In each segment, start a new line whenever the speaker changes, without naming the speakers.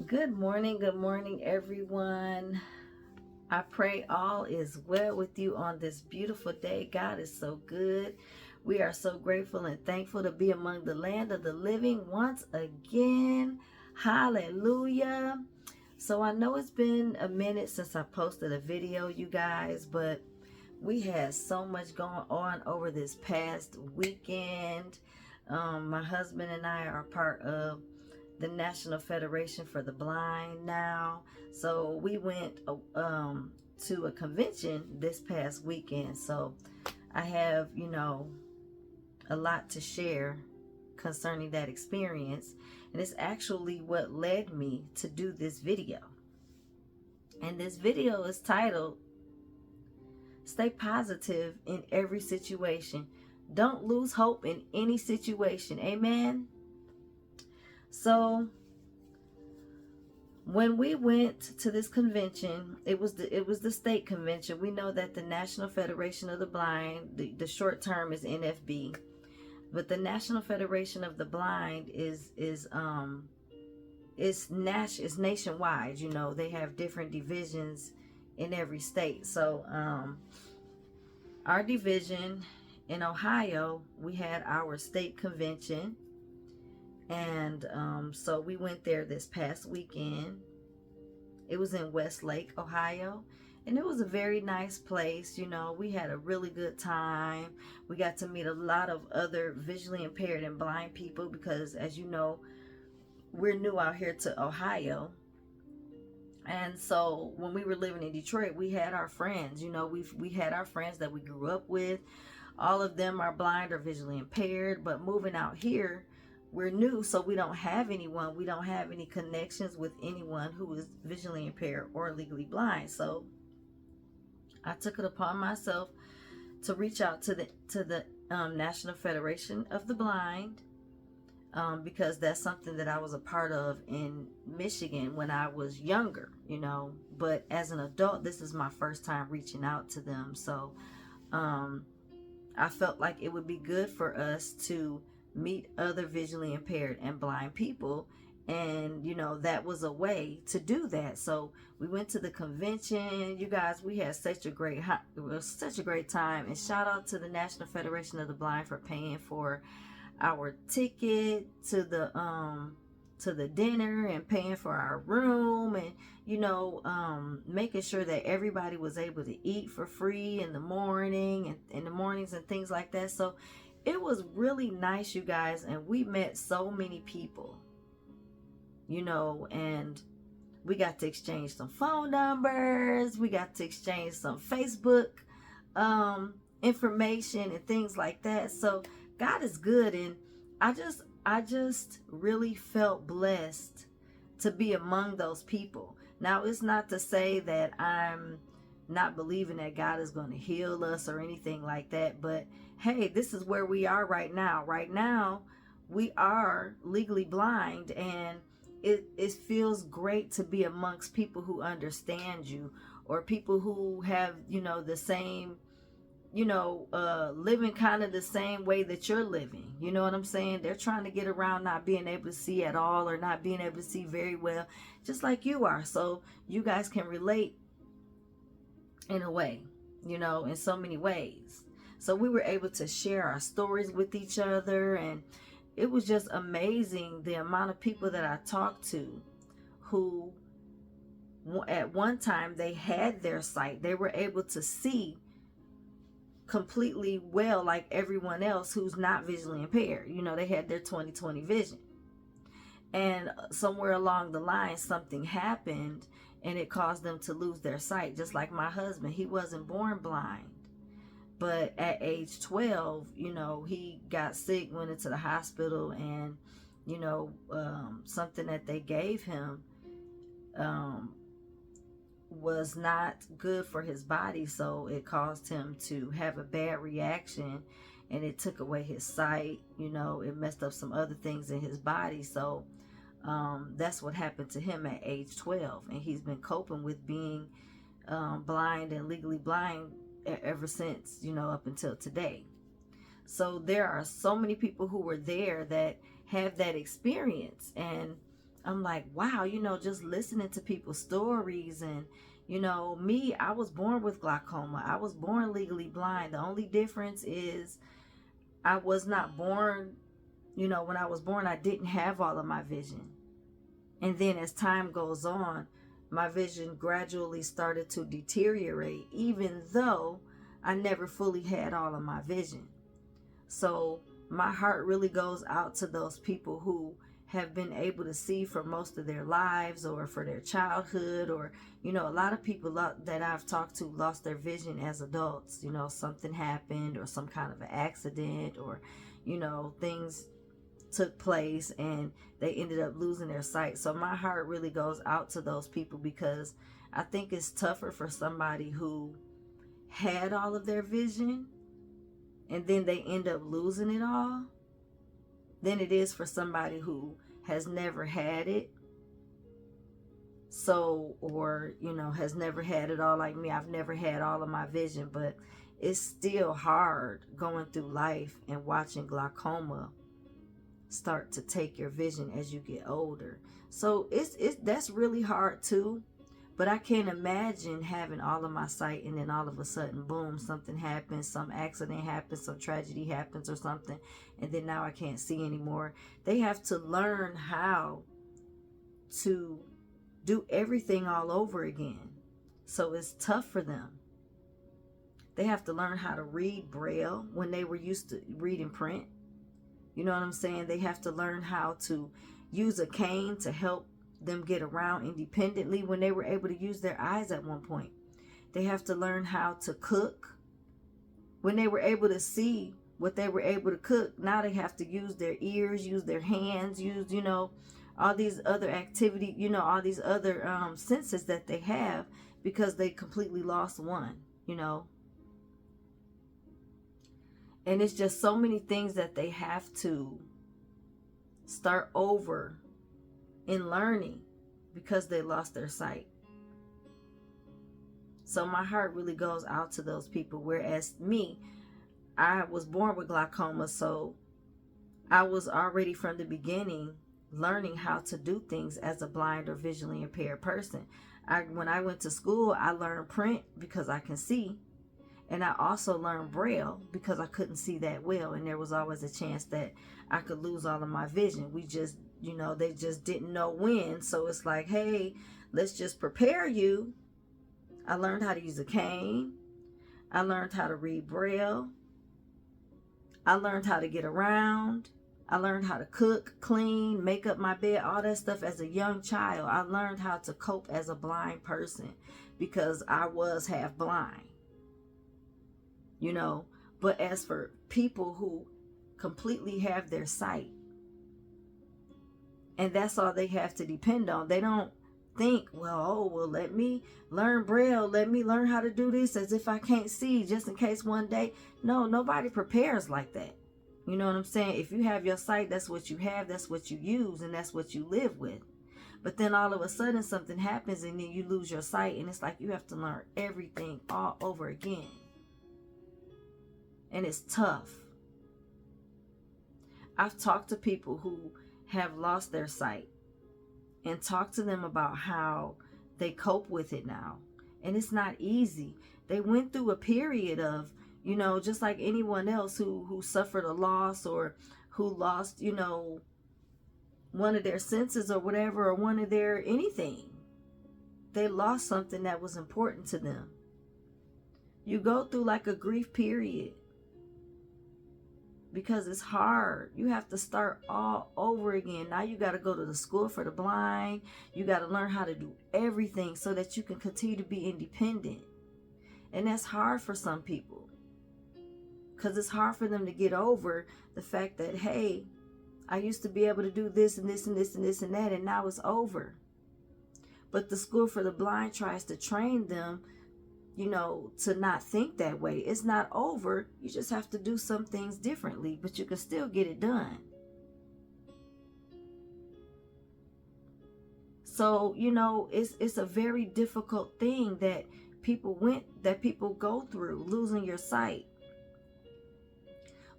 Good morning, everyone. I pray all is well with you on this beautiful day. God is so good. We are so grateful and thankful to be among the land of the living once again. Hallelujah. So I know it's been a minute since I posted a video, you guys, but we had so much going on over this past weekend. My husband and I are part of the National Federation for the Blind now. So we went to a convention this past weekend. So I have, a lot to share concerning that experience. And it's actually what led me to do this video. And this video is titled, Stay Positive in Every Situation. Don't lose hope in any situation. Amen. So when we went to this convention, it was the state convention. We know that the National Federation of the Blind, the short term is NFB, but the National Federation of the Blind is nationwide. You know, they have different divisions in every state. So our division in Ohio, we had our state convention. And so we went there this past weekend. It was in Westlake, Ohio. And it was a very nice place. You know, we had a really good time. We got to meet a lot of other visually impaired and blind people because, as you know, we're new out here to Ohio. And so when we were living in Detroit, we had our friends. You know, we had our friends that we grew up with. All of them are blind or visually impaired. But moving out here, we're new, so we don't have anyone. We don't have any connections with anyone who is visually impaired or legally blind. So I took it upon myself to reach out to the National Federation of the Blind because that's something that I was a part of in Michigan when I was younger, you know. But as an adult, this is my first time reaching out to them. So I felt like it would be good for us to meet other visually impaired and blind people, and you know, that was a way to do that. So we went to the convention, you guys. We had such a great time, and shout out to the National Federation of the Blind for paying for our ticket to the dinner and paying for our room, and you know, making sure that everybody was able to eat for free in the morning and in the mornings and things like that. So it was really nice, you guys, and we met so many people, you know, and we got to exchange some phone numbers. We got to exchange some Facebook information and things like that. So God is good, and I just really felt blessed to be among those people. Now, it's not to say that I'm not believing that God is going to heal us or anything like that, but hey, this is where we are right now. Right now, we are legally blind, and it feels great to be amongst people who understand you, or people who have, you know, the same, you know, living kind of the same way that you're living. You know what I'm saying? They're trying to get around not being able to see at all, or not being able to see very well, just like you are. So you guys can relate in a way, you know, in so many ways. So we were able to share our stories with each other, and it was just amazing the amount of people that I talked to who at one time they had their sight. They were able to see completely well like everyone else who's not visually impaired. You know, they had their 20/20 vision. And somewhere along the line, something happened and it caused them to lose their sight. Just like my husband, he wasn't born blind. But at age 12, you know, he got sick, went into the hospital, and, you know, something that they gave him was not good for his body. So it caused him to have a bad reaction, and it took away his sight. You know, it messed up some other things in his body. So that's what happened to him at age 12. And he's been coping with being blind and legally blind ever since, you know, up until today. So there are so many people who were there that have that experience. And I'm like, wow, just listening to people's stories. And me, I was born with glaucoma. I was born legally blind. The only difference is I was not born, when I was born, I didn't have all of my vision. And then as time goes on, my vision gradually started to deteriorate, even though I never fully had all of my vision. So my heart really goes out to those people who have been able to see for most of their lives, or for their childhood, or a lot of people that I've talked to lost their vision as adults. Something happened, or some kind of an accident, or things took place and they ended up losing their sight. So my heart really goes out to those people, because I think it's tougher for somebody who had all of their vision and then they end up losing it all than it is for somebody who has never had it. So, or, has never had it all like me. I've never had all of my vision, but it's still hard going through life and watching glaucoma start to take your vision as you get older. So that's really hard too. But I can't imagine having all of my sight and then all of a sudden, boom, something happens, some accident happens, some tragedy happens or something, and then now I can't see anymore. They have to learn how to do everything all over again. So it's tough for them. They have to learn how to read Braille when they were used to reading print. You know what I'm saying? They have to learn how to use a cane to help them get around independently when they were able to use their eyes at one point. They have to learn how to cook. When they were able to see what they were able to cook, now they have to use their ears, use their hands, use, all these other activity, all these other senses that they have, because they completely lost one, And it's just so many things that they have to start over in learning because they lost their sight. So my heart really goes out to those people. Whereas me, I was born with glaucoma, so I was already from the beginning learning how to do things as a blind or visually impaired person. When I went to school, I learned print because I can see. And I also learned Braille because I couldn't see that well. And there was always a chance that I could lose all of my vision. We just, they just didn't know when. So it's like, hey, let's just prepare you. I learned how to use a cane. I learned how to read Braille. I learned how to get around. I learned how to cook, clean, make up my bed, all that stuff as a young child. I learned how to cope as a blind person because I was half blind. But as for people who completely have their sight and that's all they have to depend on, they don't think, well, let me learn Braille, let me learn how to do this as if I can't see just in case one day. No, nobody prepares like that. You know what I'm saying? If you have your sight, that's what you have, that's what you use, and that's what you live with. But then all of a sudden something happens and then you lose your sight, and it's like you have to learn everything all over again. And it's tough. I've talked to people who have lost their sight and talked to them about how they cope with it now. And it's not easy. They went through a period of, just like anyone else who suffered a loss or who lost, one of their senses or whatever, or one of their anything. They lost something that was important to them. You go through like a grief period. Because it's hard. You have to start all over again. Now you got to go to the school for the blind. You got to learn how to do everything so that you can continue to be independent. And that's hard for some people. Because it's hard for them to get over the fact that, hey, I used to be able to do this and this and this and this and that, and now it's over. But the school for the blind tries to train them to not think that way. It's not over. You just have to do some things differently, but you can still get it done. So, it's a very difficult thing that people go through, losing your sight.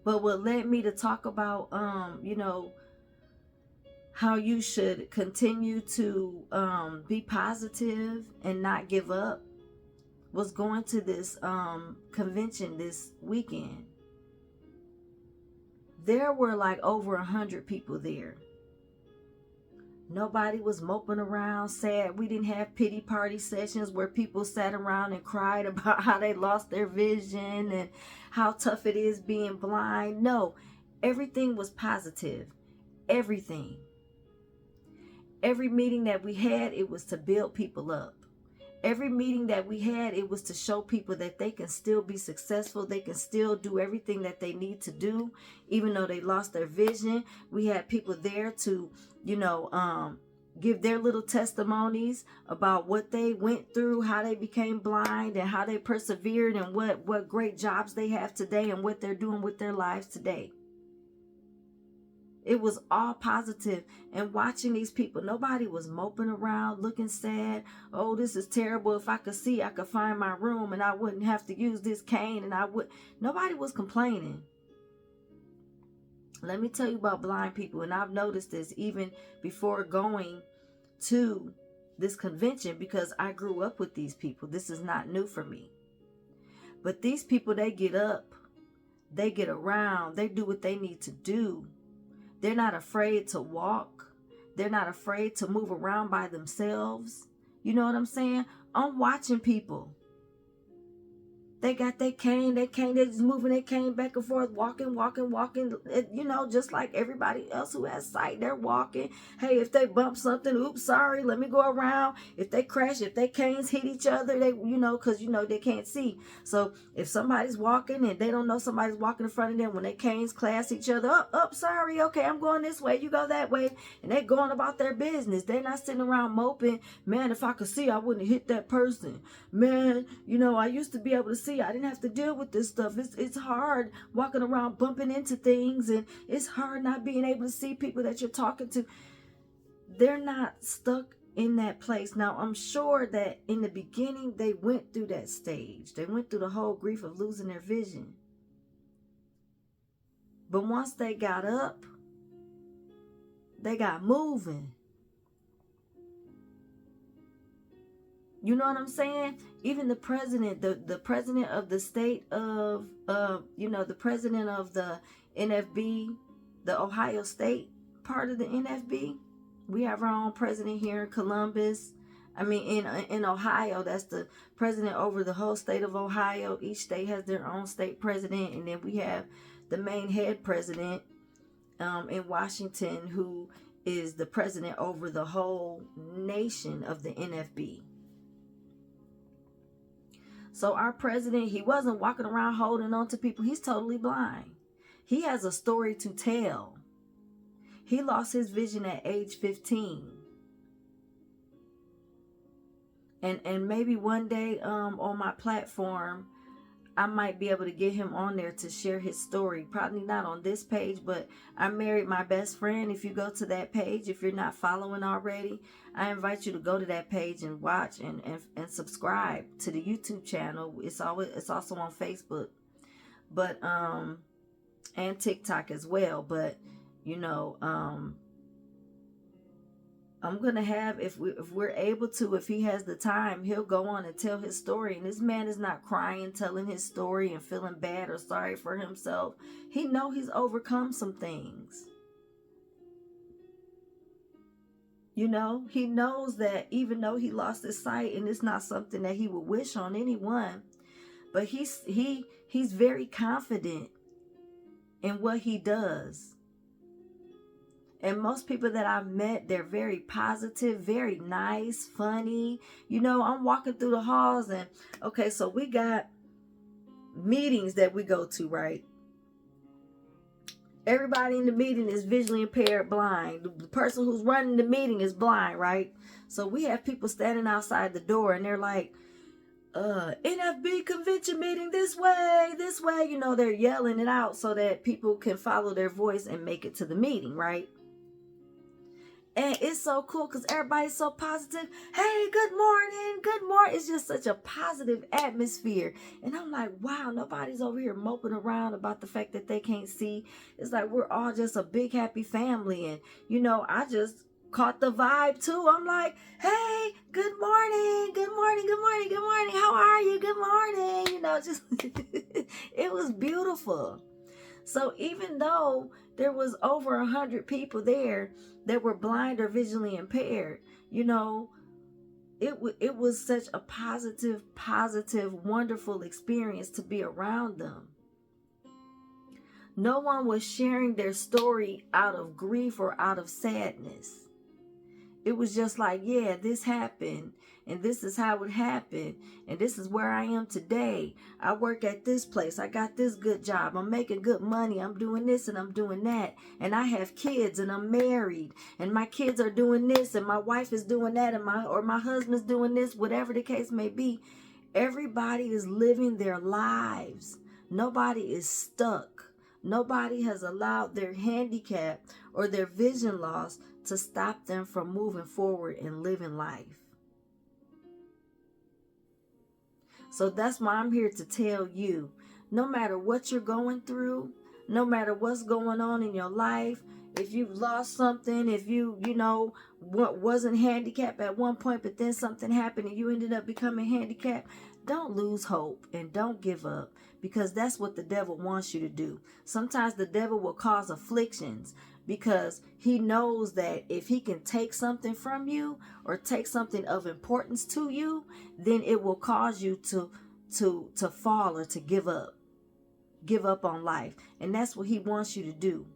But what led me to talk about, how you should continue to be positive and not give up, was going to this convention this weekend. There were like over 100 people there. Nobody was moping around sad. We didn't have pity party sessions where people sat around and cried about how they lost their vision and how tough it is being blind. No, everything was positive. Everything. Every meeting that we had, it was to build people up. Every meeting that we had, it was to show people that they can still be successful. They can still do everything that they need to do, even though they lost their vision. We had people there to, give their little testimonies about what they went through, how they became blind, and how they persevered, and what great jobs they have today and what they're doing with their lives today. It was all positive. And watching these people, nobody was moping around looking sad. Oh, this is terrible. If I could see, I could find my room and I wouldn't have to use this cane, and nobody was complaining. Let me tell you about blind people, and I've noticed this even before going to this convention, because I grew up with these people. This is not new for me. But these people, they get up, they get around, they do what they need to do. They're not afraid to walk. They're not afraid to move around by themselves. You know what I'm saying? I'm watching people. They got their cane, they're just moving their cane back and forth, walking, just like everybody else who has sight, they're walking. Hey, if they bump something, oops, sorry, let me go around. If they crash, if their canes hit each other, they, because, they can't see. So if somebody's walking and they don't know somebody's walking in front of them, when their canes clash each other, up, sorry, okay, I'm going this way, you go that way. And they're going about their business. They're not sitting around moping, man, if I could see, I wouldn't have hit that person. Man, I used to be able to see. I didn't have to deal with this stuff. It's hard walking around bumping into things, and it's hard not being able to see people that you're talking to. They're not stuck in that place. Now, I'm sure that in the beginning, they went through that stage. They went through the whole grief of losing their vision. But once they got up, they got moving. You know what I'm saying? Even the president, the president of the state of, the president of the NFB, the Ohio State part of the NFB. We have our own president here in Columbus. In Ohio, that's the president over the whole state of Ohio. Each state has their own state president. And then we have the main head president in Washington, who is the president over the whole nation of the NFB. So our president, he wasn't walking around holding on to people. He's totally blind. He has a story to tell. He lost his vision at age 15. And maybe one day on my platform, I might be able to get him on there to share his story. Probably not on this page, but I married my best friend. If you go to that page, if you're not following already, I invite you to go to that page and watch and subscribe to the YouTube channel. It's also on Facebook, but and TikTok as well. But I'm going to have, if we're able to, if he has the time, he'll go on and tell his story. And this man is not crying, telling his story and feeling bad or sorry for himself. He knows he's overcome some things. He knows that even though he lost his sight, and it's not something that he would wish on anyone, but he's very confident in what he does. And most people that I've met, they're very positive, very nice, funny. I'm walking through the halls and, okay, so we got meetings that we go to, right? Everybody in the meeting is visually impaired, blind. The person who's running the meeting is blind, right? So we have people standing outside the door and they're like, NFB convention meeting this way. They're yelling it out so that people can follow their voice and make it to the meeting, right? And it's so cool because everybody's so positive. Hey, good morning. Good morning. It's just such a positive atmosphere. And I'm like, wow, nobody's over here moping around about the fact that they can't see. It's like we're all just a big happy family. And, I just caught the vibe too. I'm like, hey, good morning. Good morning. Good morning. Good morning. How are you? Good morning. Just it was beautiful. So even though there was over 100 people there that were blind or visually impaired, it was such a positive, wonderful experience to be around them. No one was sharing their story out of grief or out of sadness. It was just like, yeah, this happened, and this is how it happened, and this is where I am today. I work at this place. I got this good job. I'm making good money. I'm doing this and I'm doing that. And I have kids and I'm married, and my kids are doing this and my wife is doing that, and my husband's doing this, whatever the case may be. Everybody is living their lives. Nobody is stuck. Nobody has allowed their handicap or their vision loss to stop them from moving forward and living life. So that's why I'm here to tell you, no matter what you're going through, no matter what's going on in your life, if you've lost something, if you wasn't handicapped at one point, but then something happened and you ended up becoming handicapped, don't lose hope and don't give up, because that's what the devil wants you to do. Sometimes the devil will cause afflictions because he knows that if he can take something from you or take something of importance to you, then it will cause you to fall or to give up on life. And that's what he wants you to do.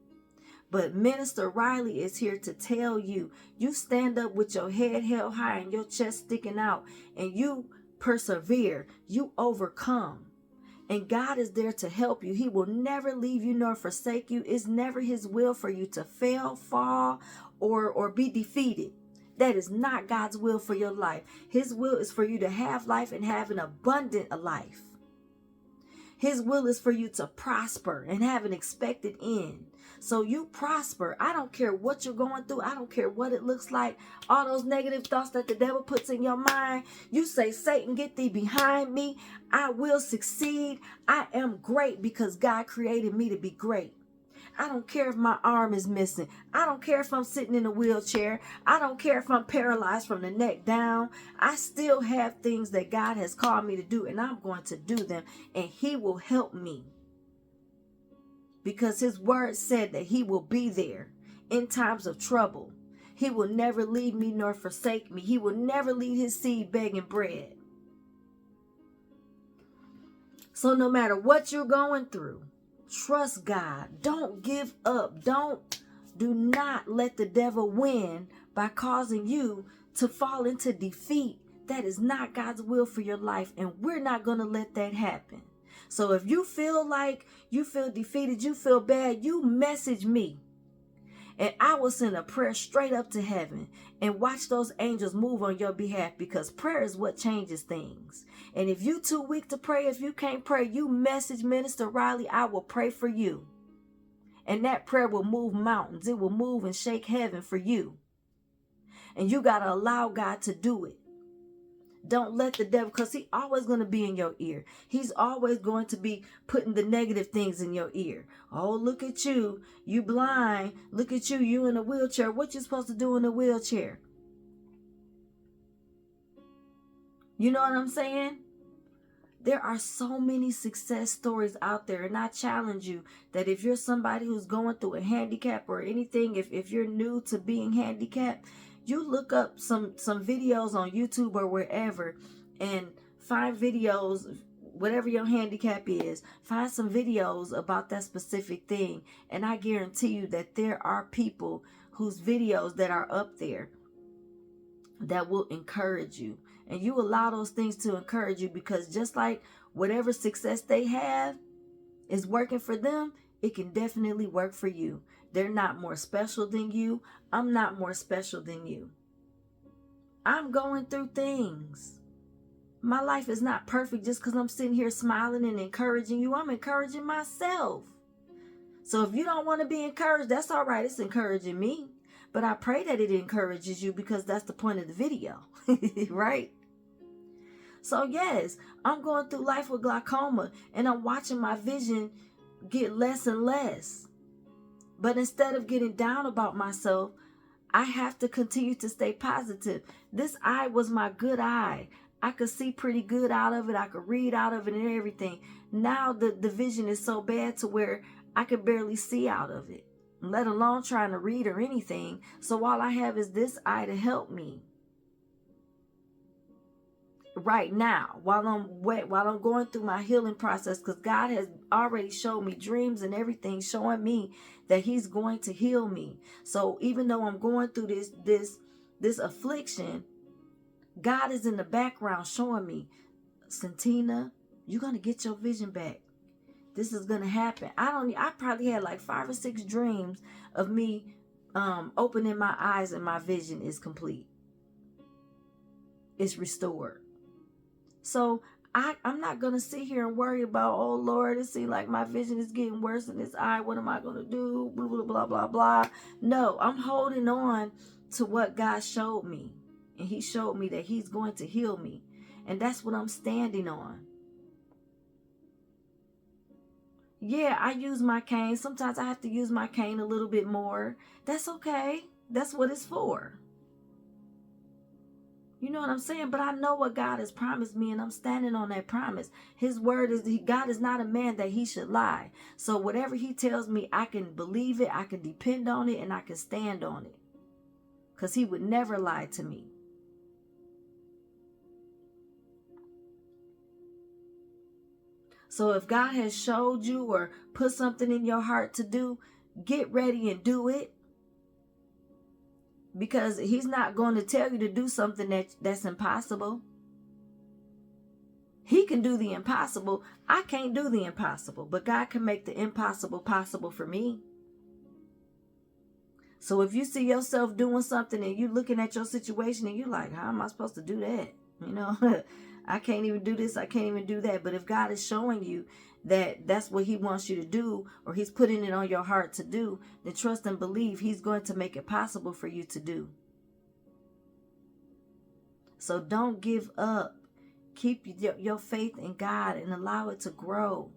But Minister Riley is here to tell you, you stand up with your head held high and your chest sticking out, and you persevere, you overcome. And God is there to help you. He will never leave you nor forsake you. It's never his will for you to fail, fall, or be defeated. That is not God's will for your life. His will is for you to have life and have an abundant life. His will is for you to prosper and have an expected end. So you prosper. I don't care what you're going through. I don't care what it looks like. All those negative thoughts that the devil puts in your mind. You say, Satan, get thee behind me. I will succeed. I am great because God created me to be great. I don't care if my arm is missing. I don't care if I'm sitting in a wheelchair. I don't care if I'm paralyzed from the neck down. I still have things that God has called me to do, and I'm going to do them, and he will help me. Because his word said that he will be there in times of trouble. He will never leave me nor forsake me. He will never leave his seed begging bread. So no matter what you're going through, trust God. Don't give up. Do not let the devil win by causing you to fall into defeat. That is not God's will for your life, and we're not going to let that happen. So if you feel like you feel defeated, you feel bad, you message me, and I will send a prayer straight up to heaven and watch those angels move on your behalf, because prayer is what changes things. And if you too weak to pray, if you can't pray, you message Minister Riley. I will pray for you. And that prayer will move mountains. It will move and shake heaven for you. And you got to allow God to do it. Don't let the devil, because he's always going to be in your ear. He's always going to be putting the negative things in your ear. Oh, look at you. You blind. Look at you. You in a wheelchair. What you supposed to do in a wheelchair? You know what I'm saying? There are so many success stories out there, and I challenge you that if you're somebody who's going through a handicap or anything, if you're new to being handicapped, you look up some videos on YouTube or wherever and find videos, whatever your handicap is, find some videos about that specific thing. And I guarantee you that there are people whose videos that are up there that will encourage you. And you allow those things to encourage you, because just like whatever success they have is working for them, it can definitely work for you. They're not more special than you. I'm not more special than you. I'm going through things. My life is not perfect just because I'm sitting here smiling and encouraging you. I'm encouraging myself. So if you don't want to be encouraged, that's all right. It's encouraging me. But I pray that it encourages you, because that's the point of the video, right? So yes, I'm going through life with glaucoma and I'm watching my vision get less and less. But instead of getting down about myself, I have to continue to stay positive. This eye was my good eye. I could see pretty good out of it. I could read out of it and everything. Now the vision is so bad to where I could barely see out of it, let alone trying to read or anything. So all I have is this eye to help me right now while I'm going through my healing process, because God has already showed me dreams and everything, showing me that he's going to heal me. So even though I'm going through this affliction, God is in the background showing me, Santina, you're going to get your vision back. This is going to happen. I probably had like 5 or 6 dreams of me opening my eyes and my vision is complete. It's restored. So I'm not going to sit here and worry about, oh Lord, it seems like my vision is getting worse in this eye. What am I going to do? Blah, blah, blah, blah, blah. No, I'm holding on to what God showed me. And he showed me that he's going to heal me. And that's what I'm standing on. Yeah, I use my cane. Sometimes I have to use my cane a little bit more. That's okay. That's what it's for. You know what I'm saying? But I know what God has promised me, and I'm standing on that promise. His word is, God is not a man that he should lie. So whatever he tells me, I can believe it, I can depend on it, and I can stand on it. Because he would never lie to me. So if God has showed you or put something in your heart to do, get ready and do it. Because he's not going to tell you to do something that's impossible. He can do the impossible. I can't do the impossible, but God can make the impossible possible for me. So if you see yourself doing something and you're looking at your situation and you're like, how am I supposed to do that? You know, I can't even do this. I can't even do that. But if God is showing you that that's what he wants you to do, or he's putting it on your heart to do, then trust and believe he's going to make it possible for you to do. So don't give up. Keep your faith in God and allow it to grow.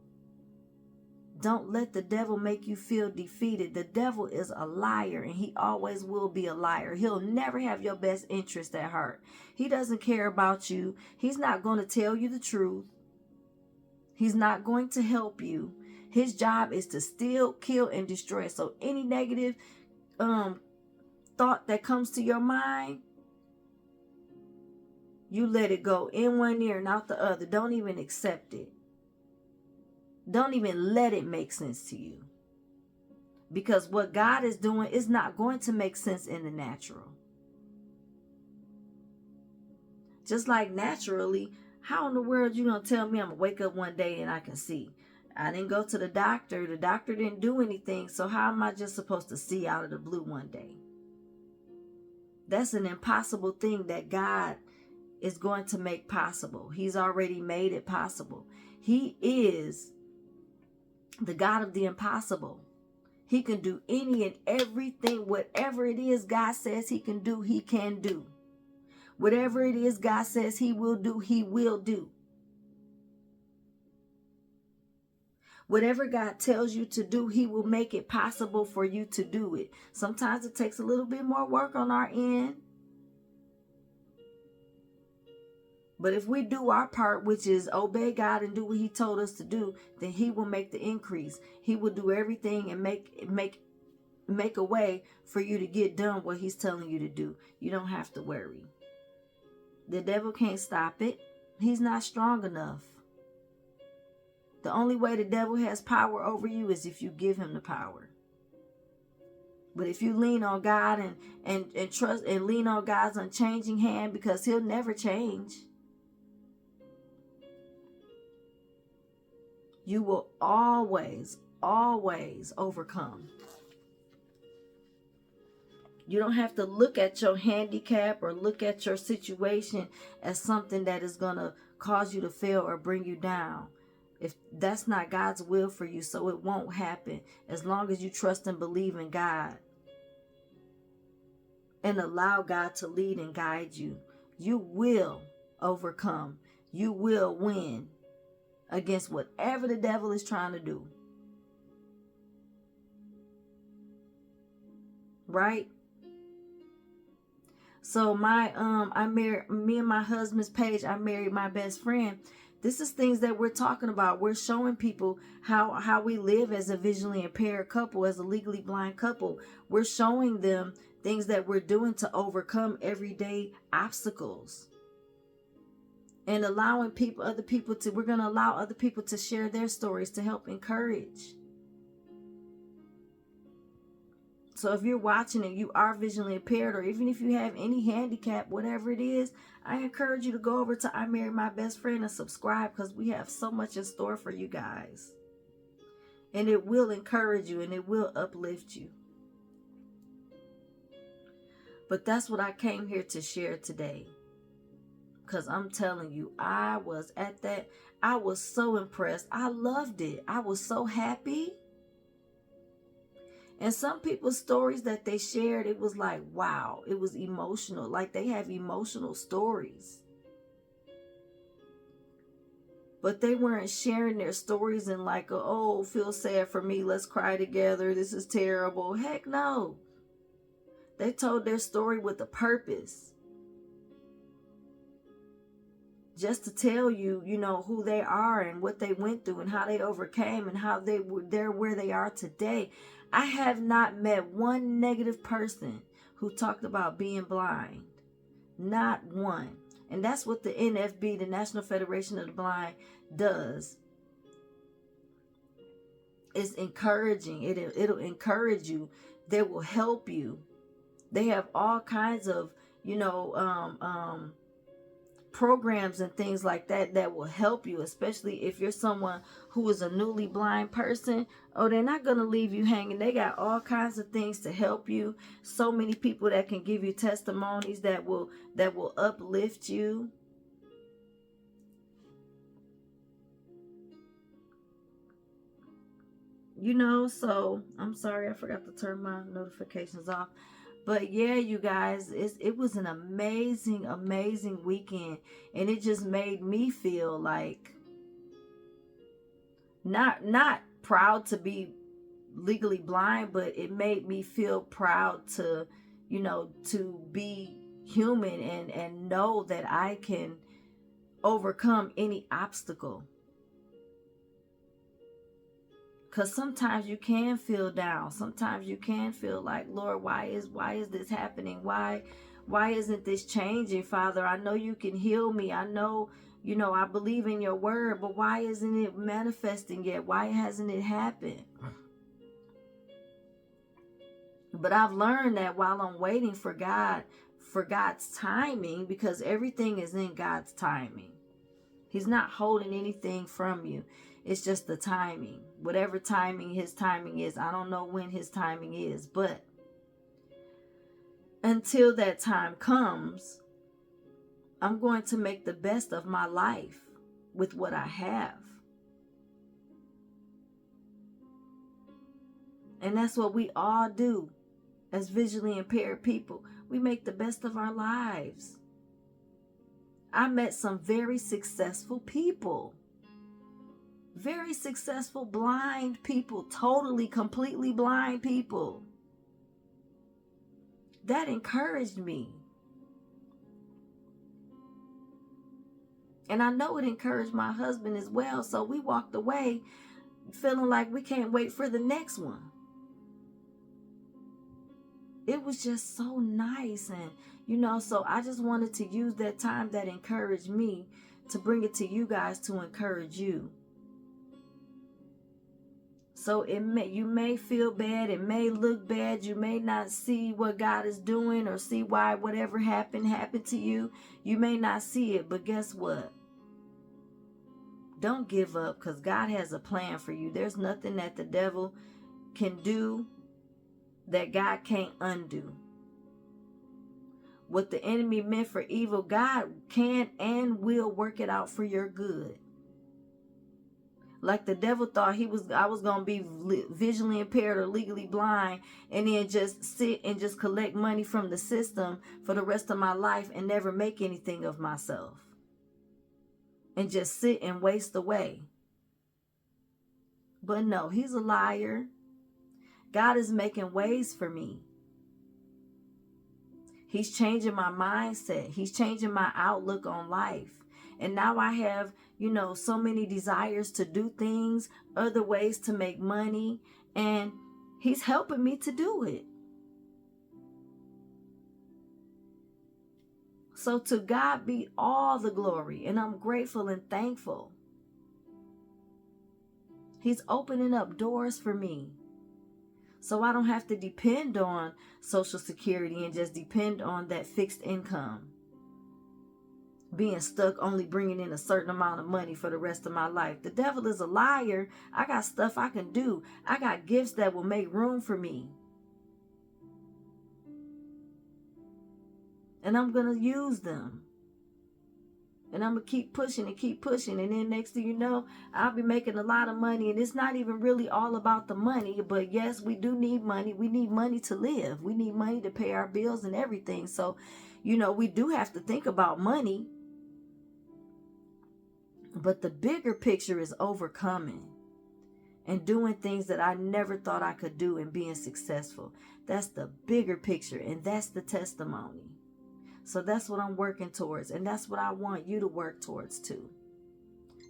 Don't let the devil make you feel defeated. The devil is a liar, and he always will be a liar. He'll never have your best interest at heart. He doesn't care about you. He's not going to tell you the truth. He's not going to help you. His job is to steal, kill, and destroy. So any negative thought that comes to your mind, you let it go in one ear and out the other. Don't even accept it. Don't even let it make sense to you. Because what God is doing is not going to make sense in the natural. Just like naturally, how in the world you going to tell me I'm going to wake up one day and I can see? I didn't go to the doctor. The doctor didn't do anything. So how am I just supposed to see out of the blue one day? That's an impossible thing that God is going to make possible. He's already made it possible. He is the God of the impossible. He can do any and everything. Whatever it is God says he can do, he can do. Whatever it is God says he will do, he will do. Whatever God tells you to do, he will make it possible for you to do it. Sometimes it takes a little bit more work on our end. But if we do our part, which is obey God and do what he told us to do, then he will make the increase. He will do everything and make a way for you to get done what he's telling you to do. You don't have to worry. The devil can't stop it. He's not strong enough. The only way the devil has power over you is if you give him the power. But if you lean on God and trust and lean on God's unchanging hand, because he'll never change, you will always, always overcome. You don't have to look at your handicap or look at your situation as something that is going to cause you to fail or bring you down. If that's not God's will for you, so it won't happen as long as you trust and believe in God. and allow God to lead and guide you, you will overcome. You will win against whatever the devil is trying to do. Right? So me and my husband's page, I married my best friend. This is things that we're talking about. We're showing people how we live as a visually impaired couple, as a legally blind couple. We're showing them things that we're doing to overcome everyday obstacles. And allowing we're going to allow other people to share their stories to help encourage. So if you're watching and you are visually impaired, or even if you have any handicap, whatever it is, I encourage you to go over to I Married My Best Friend and subscribe, because we have so much in store for you guys. And it will encourage you and it will uplift you. But that's what I came here to share today. Because I'm telling you, I was so impressed. I loved it. I was so happy. And some people's stories that they shared, it was like, wow, it was emotional. Like they have emotional stories. But they weren't sharing their stories in like, oh, feel sad for me, let's cry together, this is terrible. Heck no. They told their story with a purpose. Just to tell you, who they are and what they went through and how they overcame and how they're where they are today. I have not met one negative person who talked about being blind. Not one. And that's what the NFB, the National Federation of the Blind, does. It's encouraging. It'll encourage you. They will help you. They have all kinds of, programs and things like that will help you, especially if you're someone who is a newly blind person. Oh, they're not going to leave you hanging. They got all kinds of things to help you. So many people that can give you testimonies that will uplift you. So I'm sorry, I forgot to turn my notifications off. But yeah, you guys, it was an amazing, amazing weekend. And it just made me feel like not proud to be legally blind, but it made me feel proud to, to be human and know that I can overcome any obstacle. Because sometimes you can feel down. Sometimes you can feel like, Lord, why is this happening? Why isn't this changing, Father? I know you can heal me. I know, I believe in your word, but why isn't it manifesting yet? Why hasn't it happened? But I've learned that while I'm waiting for God's timing, because everything is in God's timing. He's not holding anything from you. It's just the timing. Whatever timing his timing is. I don't know when his timing is. But until that time comes, I'm going to make the best of my life with what I have. And that's what we all do as visually impaired people. We make the best of our lives. I met some very successful people. Very successful blind people. Totally, completely blind people. That encouraged me. And I know it encouraged my husband as well. So we walked away feeling like we can't wait for the next one. It was just so nice. And, so I just wanted to use that time that encouraged me to bring it to you guys to encourage you. So you may feel bad. It may look bad. You may not see what God is doing or see why whatever happened to you. You may not see it, but guess what? Don't give up, because God has a plan for you. There's nothing that the devil can do that God can't undo. What the enemy meant for evil, God can and will work it out for your good. Like the devil thought I was going to be visually impaired or legally blind and then just sit and just collect money from the system for the rest of my life and never make anything of myself. And just sit and waste away. But no, he's a liar. God is making ways for me. He's changing my mindset. He's changing my outlook on life. And now I have, so many desires to do things, other ways to make money, and he's helping me to do it. So to God be all the glory, and I'm grateful and thankful. He's opening up doors for me. So I don't have to depend on Social Security and just depend on that fixed income. Being stuck only bringing in a certain amount of money for the rest of my life. The devil is a liar. I got stuff I can do. I got gifts that will make room for me. And I'm going to use them. And I'm going to keep pushing and keep pushing. And then next thing you know, I'll be making a lot of money. And it's not even really all about the money. But yes, we do need money. We need money to live. We need money to pay our bills and everything. So, we do have to think about money. But the bigger picture is overcoming and doing things that I never thought I could do and being successful. That's the bigger picture. And that's the testimony. So that's what I'm working towards. And that's what I want you to work towards too.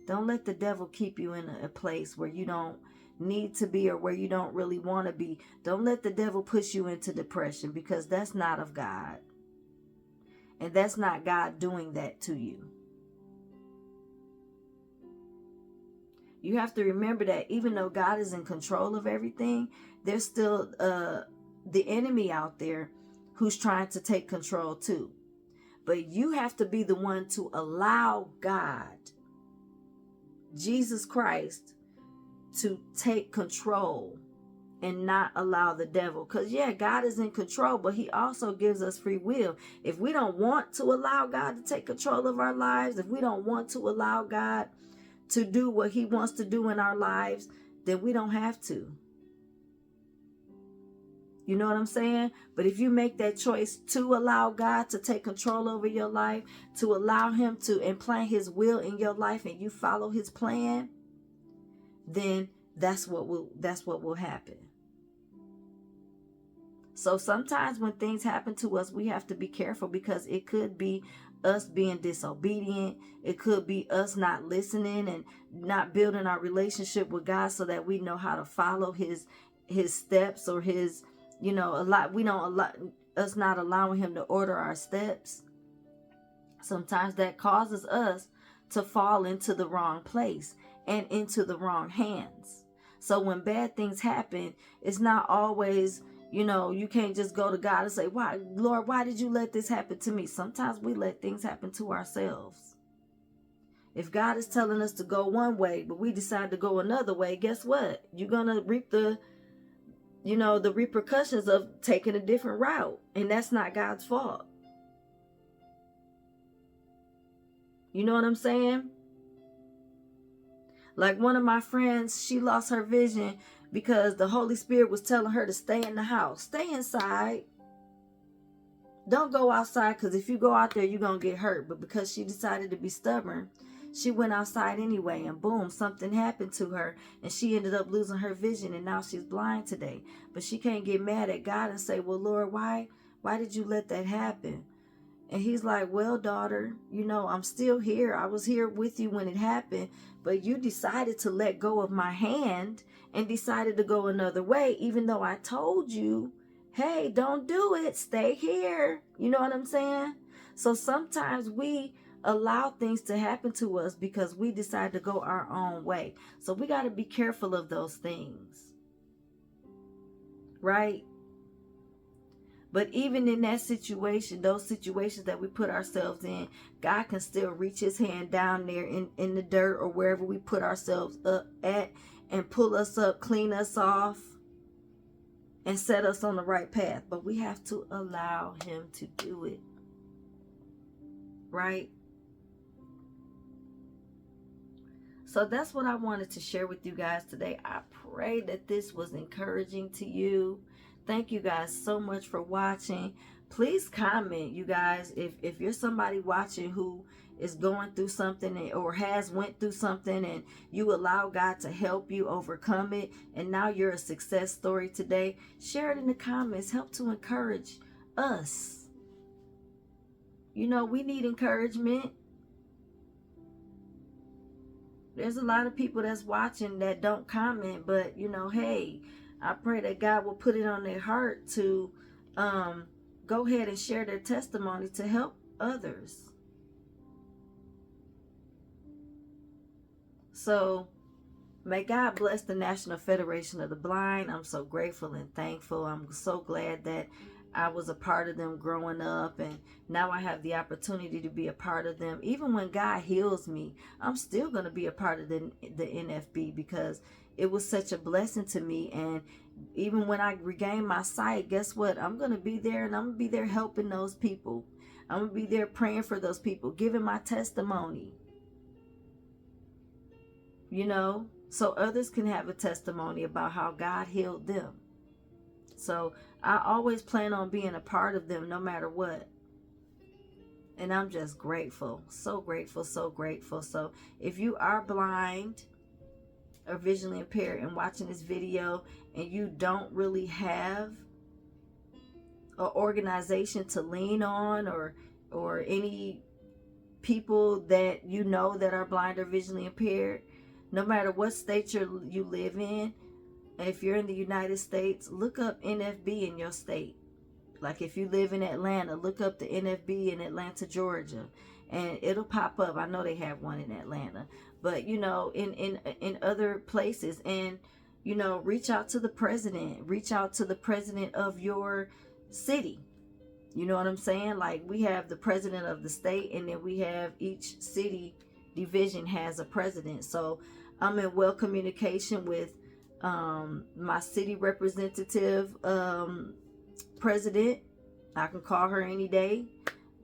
Don't let the devil keep you in a place where you don't need to be or where you don't really want to be. Don't let the devil push you into depression, because that's not of God. And that's not God doing that to you. You have to remember that even though God is in control of everything, there's still the enemy out there who's trying to take control too. But you have to be the one to allow God, Jesus Christ, to take control and not allow the devil. Because God is in control, but he also gives us free will. If we don't want to allow God to take control of our lives, if we don't want to allow God to do what he wants to do in our lives, then we don't have to. You know what I'm saying? But if you make that choice to allow God to take control over your life, to allow him to implant his will in your life, and you follow his plan, then that's what will happen. So sometimes when things happen to us, we have to be careful, because it could be us being disobedient. It could be us not listening and not building our relationship with God so that we know how to follow his steps, or his, us not allowing him to order our steps. Sometimes that causes us to fall into the wrong place and into the wrong hands. So when bad things happen, it's not always, you can't just go to God and say, why, Lord, why did you let this happen to me? Sometimes we let things happen to ourselves. If God is telling us to go one way, but we decide to go another way, guess what? You're going to reap the repercussions of taking a different route. And that's not God's fault. You know what I'm saying? Like one of my friends, she lost her vision because the Holy Spirit was telling her to stay in the house. Stay inside. Don't go outside, because if you go out there, you're going to get hurt. But because she decided to be stubborn, she went outside anyway, and boom, something happened to her, and she ended up losing her vision, and now she's blind today. But she can't get mad at God and say, well, Lord, why did you let that happen? And he's like, well, daughter, I'm still here. I was here with you when it happened, but you decided to let go of my hand and decided to go another way, even though I told you, hey, don't do it. Stay here. You know what I'm saying? So sometimes we allow things to happen to us because we decide to go our own way. So we got to be careful of those things. Right? But even in that situation, those situations that we put ourselves in, God can still reach his hand down there in the dirt or wherever we put ourselves up at and pull us up, clean us off, and set us on the right path. But we have to allow him to do it. Right? So that's what I wanted to share with you guys today. I pray that this was encouraging to you. Thank you guys so much for watching. Please comment, you guys, if you're somebody watching who is going through something or has went through something, and you allow God to help you overcome it, and now you're a success story today, share it in the comments. Help to encourage us. You know, we need encouragement. There's a lot of people that's watching that don't comment, but you know, hey, I pray that God will put it on their heart to go ahead and share their testimony to help others. So may God bless the National Federation of the Blind. I'm so grateful and thankful. I'm so glad that I was a part of them growing up, and now I have the opportunity to be a part of them. Even when God heals me, I'm still going to be a part of the NFB, because it was such a blessing to me. And even when I regain my sight, guess what? I'm going to be there, and I'm going to be there helping those people. I'm going to be there praying for those people, giving my testimony. You know, so others can have a testimony about how God healed them. So I always plan on being a part of them no matter what. And I'm just grateful. So grateful, so grateful. So if you are blind or visually impaired and watching this video, and you don't really have an organization to lean on, or any people that you know that are blind or visually impaired, no matter what state you live in, if you're in the United States, look up NFB in your state. Like if you live in Atlanta, look up the NFB in Atlanta, Georgia, and it'll pop up. I know they have one in Atlanta, but you know, in other places. And you know, reach out to the president. Reach out to the president of your city. You know what I'm saying? Like, we have the president of the state, and then we have each city division has a president. So I'm in well communication with my city representative president. I can call her any day.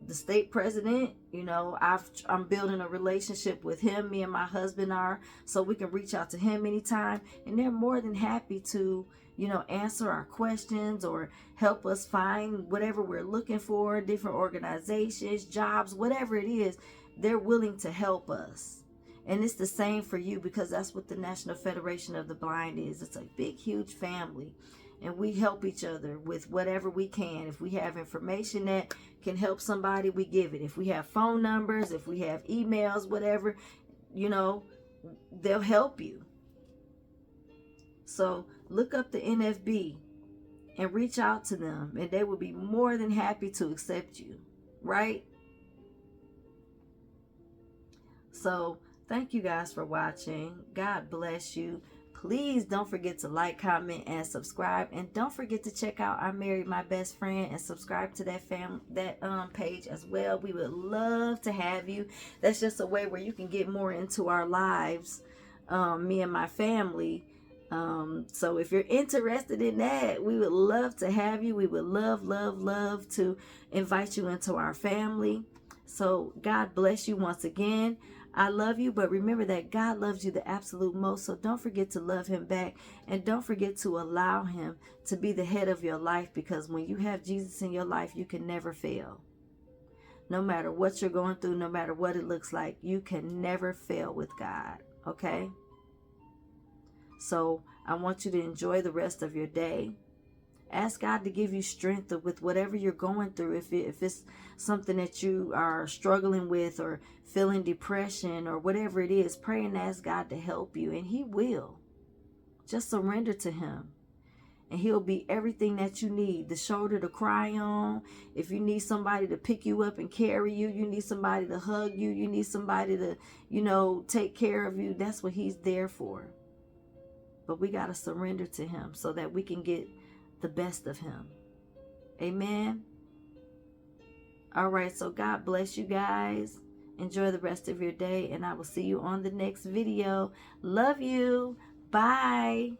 The state president, you know, I'm building a relationship with him. Me and my husband are, so we can reach out to him anytime, and they're more than happy to, you know, answer our questions or help us find whatever we're looking for, different organizations, jobs, whatever it is. They're willing to help us. And it's the same for you, because that's what the National Federation of the Blind is. It's a big, huge family. And we help each other with whatever we can. If we have information that can help somebody, we give it. If we have phone numbers, if we have emails, whatever, you know, they'll help you. So look up the NFB and reach out to them, and they will be more than happy to accept you, right? So thank you guys for watching. God bless you. Please don't forget to like, comment, and subscribe. And don't forget to check out I Married My Best Friend and subscribe to that page as well. We would love to have you. That's just a way where you can get more into our lives, me and my family. So if you're interested in that, we would love to have you. We would love to invite you into our family. So God bless you once again. I love you, but remember that God loves you the absolute most. So don't forget to love him back, and don't forget to allow him to be the head of your life, because when you have Jesus in your life, you can never fail. No matter what you're going through, no matter what it looks like, you can never fail with God. Okay? So I want you to enjoy the rest of your day. Ask God to give you strength with whatever you're going through. If it's something that you are struggling with, or feeling depression, or whatever it is, pray and ask God to help you, and he will. Just surrender to him, and he'll be everything that you need. The shoulder to cry on. If you need somebody to pick you up and carry you, you need somebody to hug you, you need somebody to, you know, take care of you, that's what he's there for. But we got to surrender to him so that we can get the best of him. Amen. All right, so God bless you guys. Enjoy the rest of your day, and I will see you on the next video. Love you. Bye.